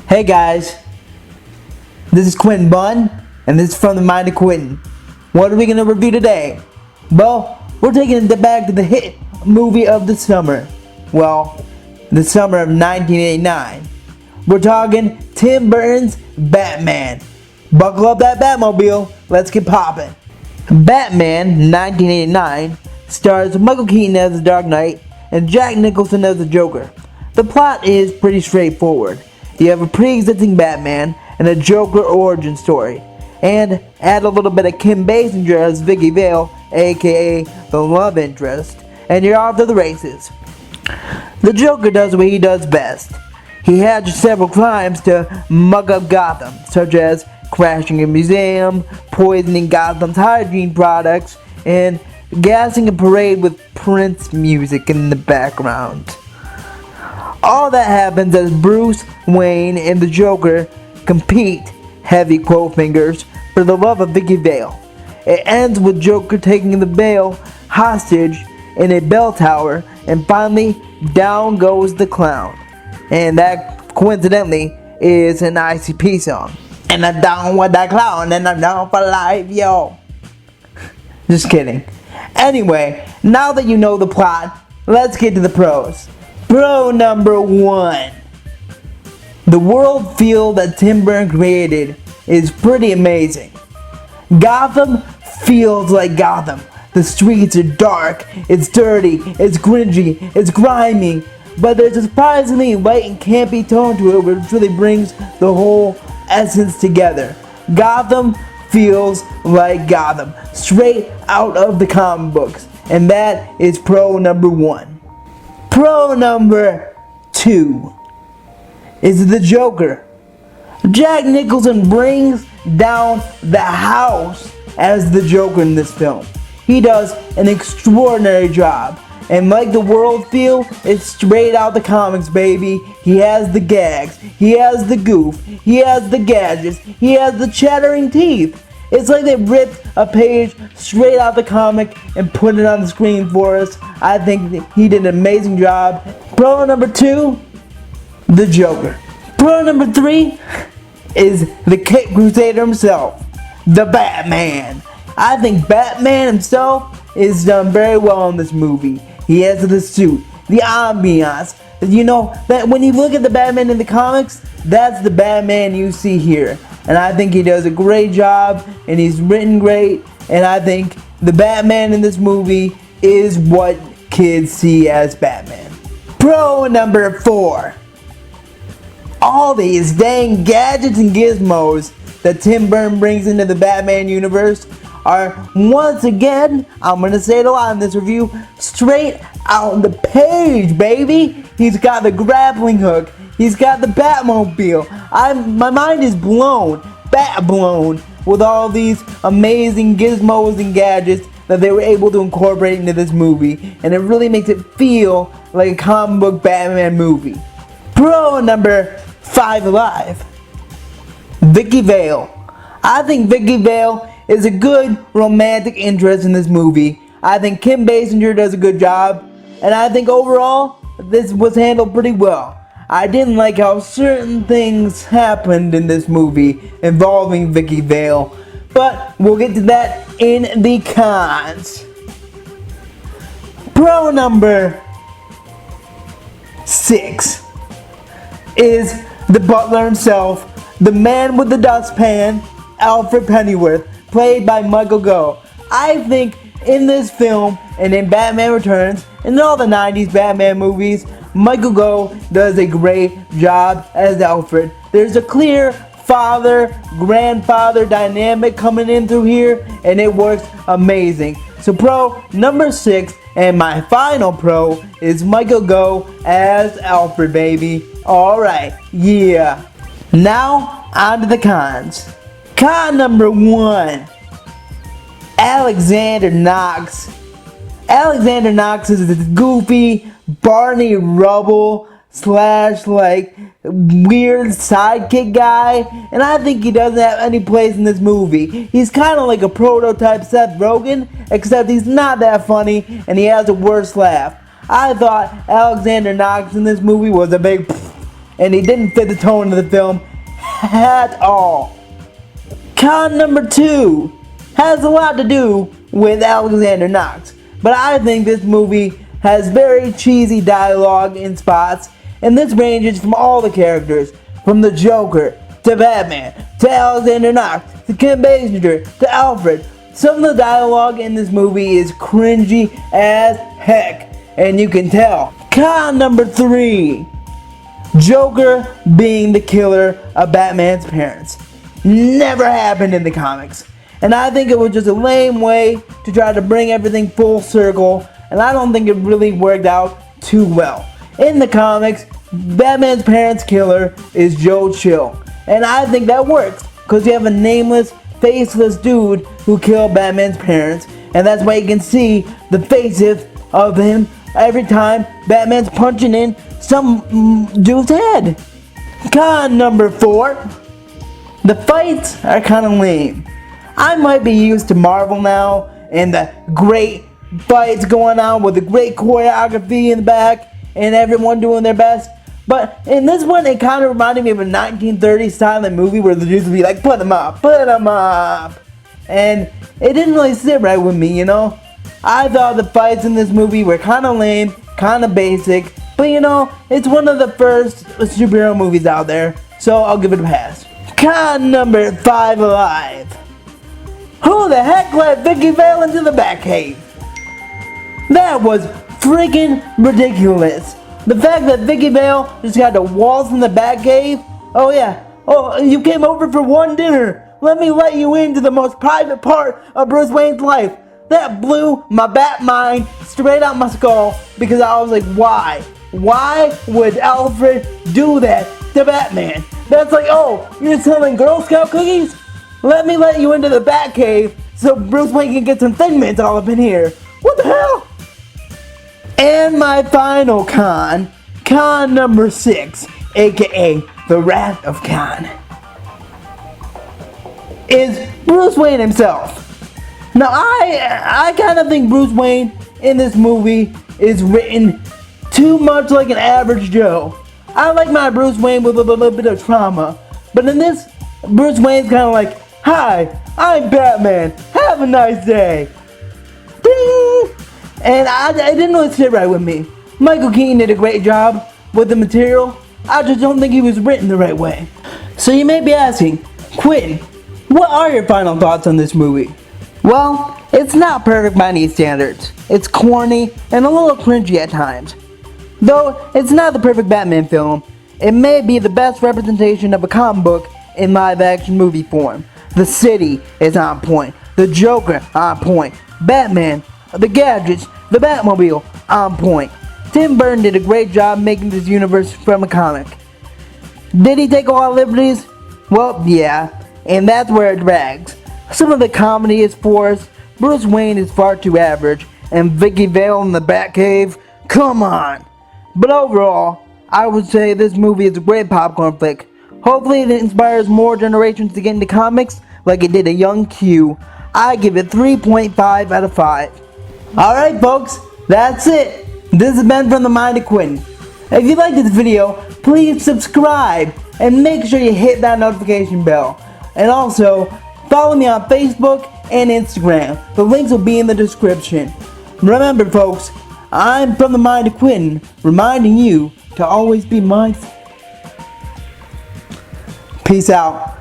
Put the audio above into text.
Hey guys, this is Quinton Bun, and this is from the mind of Quinton. What are we gonna review today? Well, we're taking it back to the hit movie of the summer. Well, the summer of 1989. We're talking Tim Burton's Batman. Buckle up that Batmobile, let's get poppin'. Batman 1989 stars Michael Keaton as the Dark Knight and Jack Nicholson as the Joker. The plot is pretty straightforward. You have a pre-existing Batman and a Joker origin story, and add a little bit of Kim Basinger as Vicky Vale, aka the love interest, and you're off to the races. The Joker does what he does best. He hatches several crimes to mug up Gotham, such as crashing a museum, poisoning Gotham's hygiene products, and gassing a parade with Prince music in the background. All that happens as Bruce Wayne and the Joker compete, heavy quote fingers, for the love of Vicky Vale. It ends with Joker taking the Vale hostage in a bell tower, and finally down goes the clown. And that coincidentally is an ICP song. And I'm down with that clown and I'm down for life, yo. Just kidding. Anyway, now that you know the plot, let's get to the pros. Pro number 1. The world feel that Tim Burton created is pretty amazing. Gotham feels like Gotham. The streets are dark, it's dirty, it's cringy, it's grimy, but there's a surprisingly light and campy tone to it which really brings the whole essence together. Gotham feels like Gotham, straight out of the comic books, and that is pro number 1. Pro number 2 is the Joker. Jack Nicholson brings down the house as the Joker in this film. He does an extraordinary job, and like the world feel, it's straight out the comics, baby. He has the gags, he has the goof, he has the gadgets, he has the chattering teeth. It's like they ripped a page straight out the comic and put it on the screen for us. I think he did an amazing job. Pro number 2, the Joker. Pro number 3 is the Cape Crusader himself, the Batman. I think Batman himself is done very well in this movie. He has the suit, the ambiance. You know, that when you look at the Batman in the comics, that's the Batman you see here. And I think he does a great job, and he's written great, and I think the Batman in this movie is what kids see as Batman. Pro number 4. All these dang gadgets and gizmos that Tim Burton brings into the Batman universe are, once again, I'm gonna say it a lot in this review, straight out the page, baby. He's got the grappling hook. He's got the Batmobile. My mind is blown, bat-blown, with all these amazing gizmos and gadgets that they were able to incorporate into this movie, and it really makes it feel like a comic book Batman movie. Pro number 5 alive, Vicky Vale. I think Vicky Vale is a good romantic interest in this movie. I think Kim Basinger does a good job, and I think overall this was handled pretty well. I didn't like how certain things happened in this movie involving Vicky Vale, but we'll get to that in the cons. Pro number 6 is the butler himself, the man with the dustpan, Alfred Pennyworth, played by Michael Gough. I think in this film and in Batman Returns and in all the 90s Batman movies, Michael Gough does a great job as Alfred. There's a clear father-grandfather dynamic coming in through here, and it works amazing. So pro number 6, and my final pro, is Michael Gough as Alfred, baby. Alright, yeah. Now, on to the cons. Con number 1, Alexander Knox. Alexander Knox is this goofy Barney Rubble / like weird sidekick guy, and I think he doesn't have any place in this movie. He's kind of like a prototype Seth Rogen, except he's not that funny and he has a worse laugh. I thought Alexander Knox in this movie was a big and he didn't fit the tone of the film at all. Con number 2 has a lot to do with Alexander Knox, but I think this movie has very cheesy dialogue in spots, and this ranges from all the characters, from the Joker, to Batman, to Alexander Knox, to Kim Basinger, to Alfred. Some of the dialogue in this movie is cringy as heck, and you can tell. Con number 3. Joker being the killer of Batman's parents. Never happened in the comics. And I think it was just a lame way to try to bring everything full circle, and I don't think it really worked out too well. In the comics, Batman's parents' killer is Joe Chill, and I think that works, because you have a nameless, faceless dude who killed Batman's parents, and that's why you can see the faces of him every time Batman's punching in some dude's head. Con number 4. The fights are kind of lame. I might be used to Marvel now, and the great fights going on with the great choreography in the back, and everyone doing their best. But in this one, it kind of reminded me of a 1930s silent movie where the dudes would be like, put them up, put them up. And it didn't really sit right with me, you know? I thought the fights in this movie were kind of lame, kind of basic, but you know, it's one of the first superhero movies out there, so I'll give it a pass. Con number 5 alive. Who the heck let Vicky Vale into the Batcave? That was freaking ridiculous. The fact that Vicky Vale just got to waltz in the Batcave. Oh yeah, oh, you came over for one dinner. Let me let you into the most private part of Bruce Wayne's life. That blew my bat mind straight out my skull, because I was like, why? Why would Alfred do that to Batman? That's like, oh, you're selling Girl Scout cookies? Let me let you into the Batcave so Bruce Wayne can get some Thin Mints all up in here. What the hell? And my final con number 6, aka the Wrath of Khan, is Bruce Wayne himself. Now I kind of think Bruce Wayne in this movie is written too much like an average Joe. I like my Bruce Wayne with a little bit of trauma, but in this, Bruce Wayne's kind of like, hi, I'm Batman, have a nice day. Ding! And it didn't really sit right with me. Michael Keaton did a great job with the material. I just don't think he was written the right way. So you may be asking, Quinton, what are your final thoughts on this movie? Well, it's not perfect by any standards. It's corny and a little cringy at times. Though it's not the perfect Batman film, it may be the best representation of a comic book in live action movie form. The city is on point, the Joker on point, Batman, the gadgets, the Batmobile on point. Tim Burton did a great job making this universe from a comic. Did he take a lot of liberties? Well, yeah, and that's where it drags. Some of the comedy is forced, Bruce Wayne is far too average, and Vicky Vale in the Batcave, come on! But overall, I would say this movie is a great popcorn flick. Hopefully it inspires more generations to get into comics like it did a young Q. I give it 3.5 out of 5. Alright folks, that's it. This has been From the Mind of Quinton. If you liked this video, please subscribe and make sure you hit that notification bell. And also, follow me on Facebook and Instagram. The links will be in the description. Remember folks, I'm From the Mind of Quinton, reminding you to always be mindful. Peace out.